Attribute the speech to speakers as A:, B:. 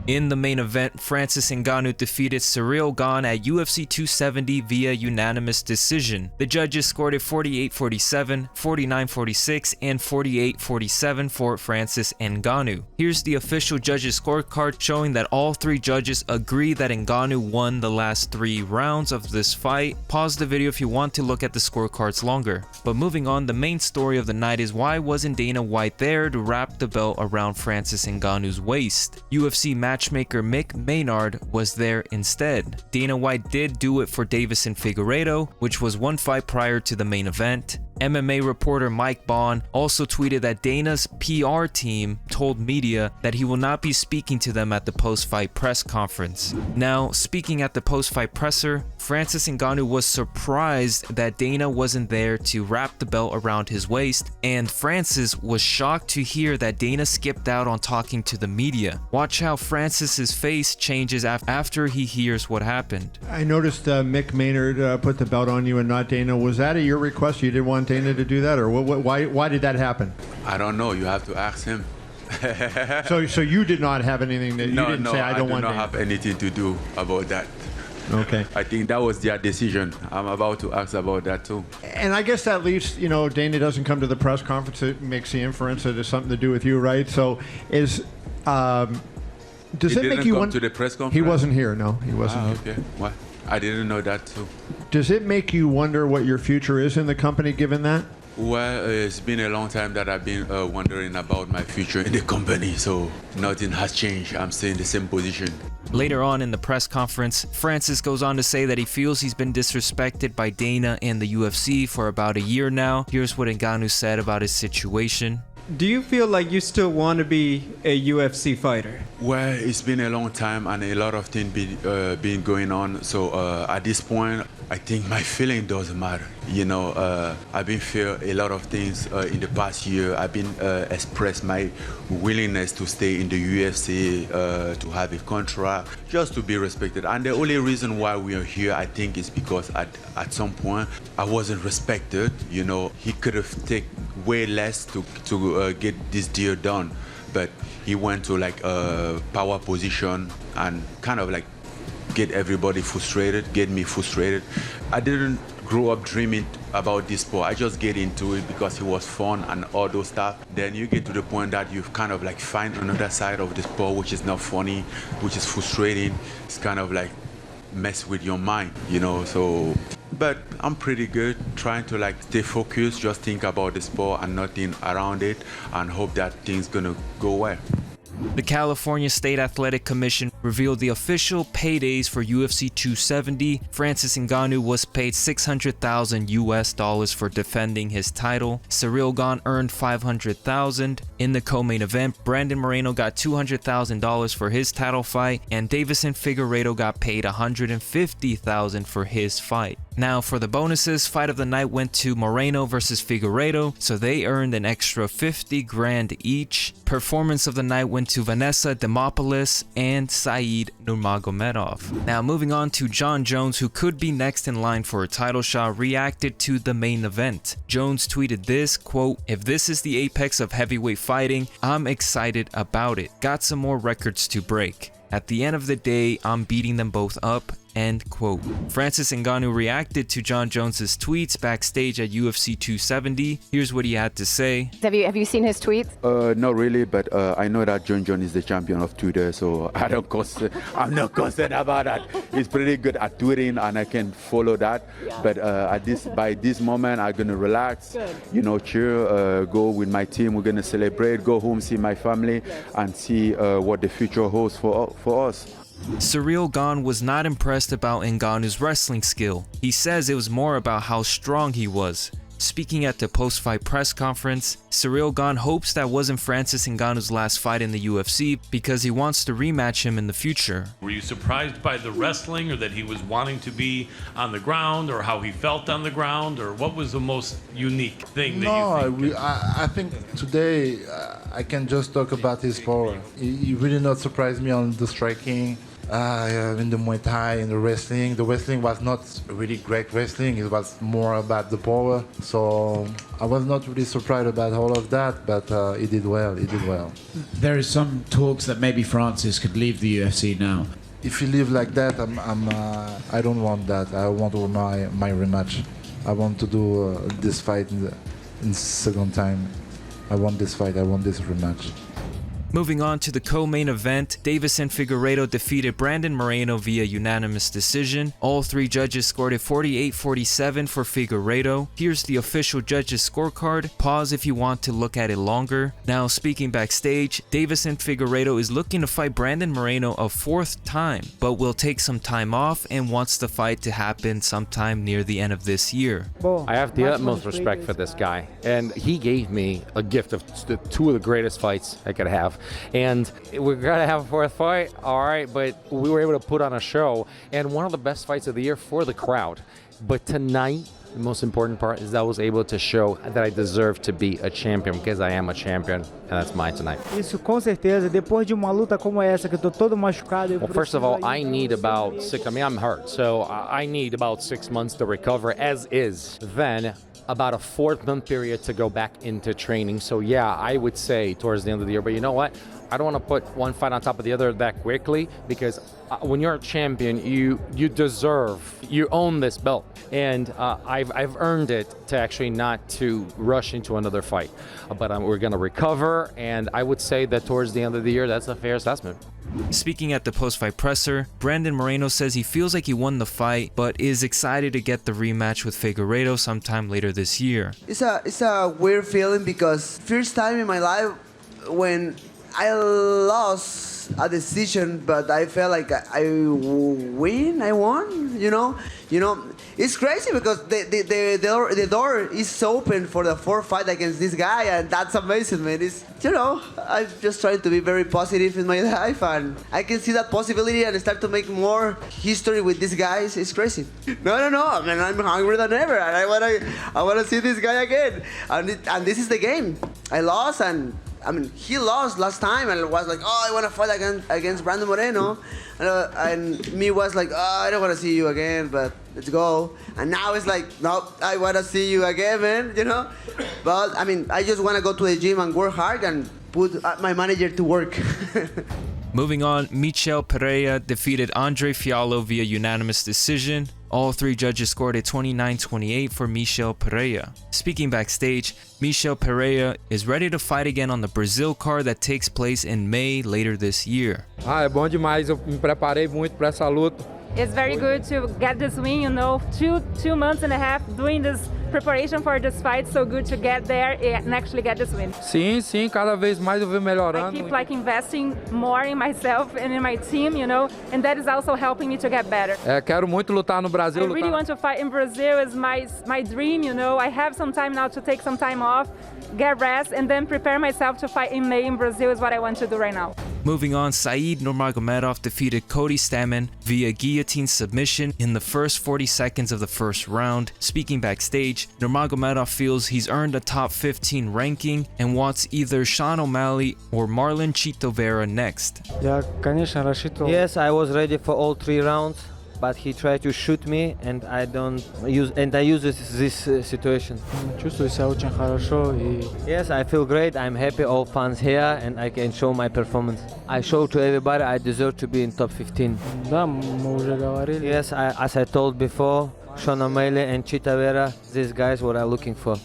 A: In the main event, Francis Ngannou defeated Ciryl Gane at UFC 270 via unanimous decision. The judges scored it 48-47, 49-46, and 48-47 for Francis Ngannou. Here's the official judges scorecard showing that all three judges agree that Ngannou won the last 3 rounds of this fight. Pause the video if you want to look at the scorecards longer. But moving on, the main story of the night is why wasn't Dana White there to wrap the belt around Francis Ngannou's waist? UFC matchmaker Mick Maynard was there instead. Dana White did do it for Deiveson Figueiredo, which was one fight prior to the main event. MMA reporter Mike Bond also tweeted that Dana's PR team told media that he will not be speaking to them at the post-fight press conference. Now, speaking at the post-fight presser, Francis Ngannou was surprised that Dana wasn't there to wrap the belt around his waist, and Francis was shocked to hear that Dana skipped out on talking to the media. Watch how Francis's face changes after he hears what happened.
B: I noticed Mick Maynard put the belt on you and not Dana. Was that at your request? You didn't want Dana to do that, or why did that happen?
C: I don't know. You have to ask him.
B: So you did not have anything that you didn't say. I don't want Dana.
C: I do not have anything to do about that.
B: Okay.
C: I think that was their decision. I'm about to ask about that too.
B: And I guess that leaves, Dana doesn't come to the press conference. It makes the inference that it's something to do with you, right? So does it make you
C: come to the press conference?
B: He wasn't here. No, he wasn't.
C: Okay. What? I didn't know that too.
B: Does it make you wonder what your future is in the company given that?
C: Well, it's been a long time that I've been wondering about my future in the company, so nothing has changed. I'm still in the same position.
A: Later on in the press conference, Francis goes on to say that he feels he's been disrespected by Dana and the UFC for about a year now. Here's what Ngannou said about his situation.
D: Do you feel like you still want to be a UFC fighter?
C: Well, it's been a long time and a lot of things been going on. So at this point, I think my feeling doesn't matter. I've been feel a lot of things in the past year. I've been expressed my willingness to stay in the UFC, to have a contract, just to be respected. And the only reason why we are here, I think, is because at some point I wasn't respected. He could have taken way less to get this deal done, but he went to like a power position and kind of like get everybody frustrated, get me frustrated. I didn't grow up dreaming about this sport. I just get into it because it was fun and all those stuff. Then you get to the point that you've kind of like find another side of the sport which is not funny, which is frustrating. It's kind of like mess with your mind, But I'm pretty good, trying to like stay focused, just think about the sport and nothing around it, and hope that things gonna go well.
A: The California State Athletic Commission revealed the official paydays for UFC 270. Francis Ngannou was paid $600,000 for defending his title. Ciryl Gane earned $500,000. In the co-main event, Brandon Moreno got $200,000 for his title fight, and Deiveson Figueiredo got paid $150,000 for his fight. Now for the bonuses, fight of the night went to Moreno versus Figueiredo, so they earned an extra $50,000 each. Performance of the night went to Vanessa Demopoulos and Saeed Nurmagomedov. Now moving on to Jon Jones, who could be next in line for a title shot, reacted to the main event. Jones tweeted this, quote, "If this is the apex of heavyweight fighting, I'm excited about it. Got some more records to break. At the end of the day, I'm beating them both up." End quote. Francis Ngannou reacted to Jon Jones's tweets backstage at UFC 270. Here's what he had to say.
E: Have you seen his tweets?
C: Not really, but I know that Jon Jones is the champion of Twitter, so I'm not concerned about that. He's pretty good at tweeting, and I can follow that. Yeah. But by this moment, I'm gonna relax. Good. Cheer, go with my team. We're gonna celebrate, go home, see my family, and see what the future holds for us.
A: Ciryl Gane was not impressed about Ngannou's wrestling skill. He says it was more about how strong he was. Speaking at the post-fight press conference, Ciryl Gane hopes that wasn't Francis Ngannou's last fight in the UFC because he wants to rematch him in the future.
F: Were you surprised by the wrestling, or that he was wanting to be on the ground, or how he felt on the ground, or what was the most unique thing that you think?
G: I think today I can just talk about his power. He really not surprised me on the striking.
E: in the Muay Thai, in the wrestling. The wrestling was not really great wrestling. It was more about the power. So I was not really surprised about all of that, but he did well. He did well.
G: There is some talks that maybe Francis could leave the UFC now.
E: If he live like that, I don't want that. I want my rematch. I want to do this fight in second time. I want this fight. I want this rematch.
A: Moving on to the co-main event, Davis and Figueiredo defeated Brandon Moreno via unanimous decision. All three judges scored it 48-47 for Figueiredo. Here's the official judges scorecard. Pause if you want to look at it longer. Now, speaking backstage, Davis and Figueiredo is looking to fight Brandon Moreno a fourth time, but will take some time off and wants the fight to happen sometime near the end of this year.
H: I have the utmost respect for this guy, and he gave me a gift of two of the greatest fights I could have. And we're gonna have a fourth fight, all right, but we were able to put on a show and one of the best fights of the year for the crowd. But tonight, the most important part is that I was able to show that I deserve to be a champion, because I am a champion, and that's mine tonight.
I: Isso com certeza, depois de uma luta como essa que eu tô todo machucado.
H: Well, first of all, I need about I'm hurt, so I need about 6 months to recover as is. Then about a 4-month period to go back into training. So yeah, I would say towards the end of the year, but you know what? I don't want to put one fight on top of the other that quickly, because when you're a champion, you own this belt, and I've earned it to actually not to rush into another fight. But we're gonna recover, and I would say that towards the end of the year, that's a fair assessment.
A: Speaking at the post-fight presser, Brandon Moreno says he feels like he won the fight, but is excited to get the rematch with Figueiredo sometime later this year.
J: It's a weird feeling, because first time in my life when I lost a decision, but I felt like I won, you know. It's crazy because the door is open for the fourth fight against this guy, and that's amazing, man. It's, I'm just trying to be very positive in my life, and I can see that possibility and start to make more history with these guys. It's crazy. No, I mean, I'm hungrier than ever, and I wanna see this guy again, and this is the game. I lost, and I mean, he lost last time, and was like, oh, I want to fight against Brandon Moreno, and me was like, oh, I don't want to see you again, but let's go. And now it's like, no, I want to see you again, man, But I mean, I just want to go to the gym and work hard and put my manager to work.
A: Moving on, Michel Pereira defeated Andre Fiallo via unanimous decision. All three judges scored a 29-28 for Michel Pereira. Speaking backstage, Michel Pereira is ready to fight again on the Brazil card that takes place in May later this year.
K: É bom demais, eu me preparei muito para essa luta.
L: It's very good to get this win, 2 months and a half doing this preparation for this fight, so good to get there and actually get this win.
K: Sim, cada vez mais eu venho melhorando.
L: I keep investing more in myself and in my team, and that is also helping me to get better.
K: Quero muito lutar no Brasil.
L: I really want to fight in Brazil. Is my dream, I have some time now to take some time off, get rest, and then prepare myself to fight in May in Brazil is what I want to do right now.
A: Moving on, Said Nurmagomedov defeated Cody Stamann via guillotine submission in the first 40 seconds of the first round. Speaking backstage, Nurmagomedov feels he's earned a top 15 ranking and wants either Sean O'Malley or Marlon Chito Vera next.
I: Yes, I was ready for all 3 rounds, but he tried to shoot me, and I use this situation. Yes, I feel great. I'm happy all fans here, and I can show my performance. I show to everybody I deserve to be in top 15. Yes, as I told before, Sean O'Malley and Chita Vera, these guys what I'm looking for.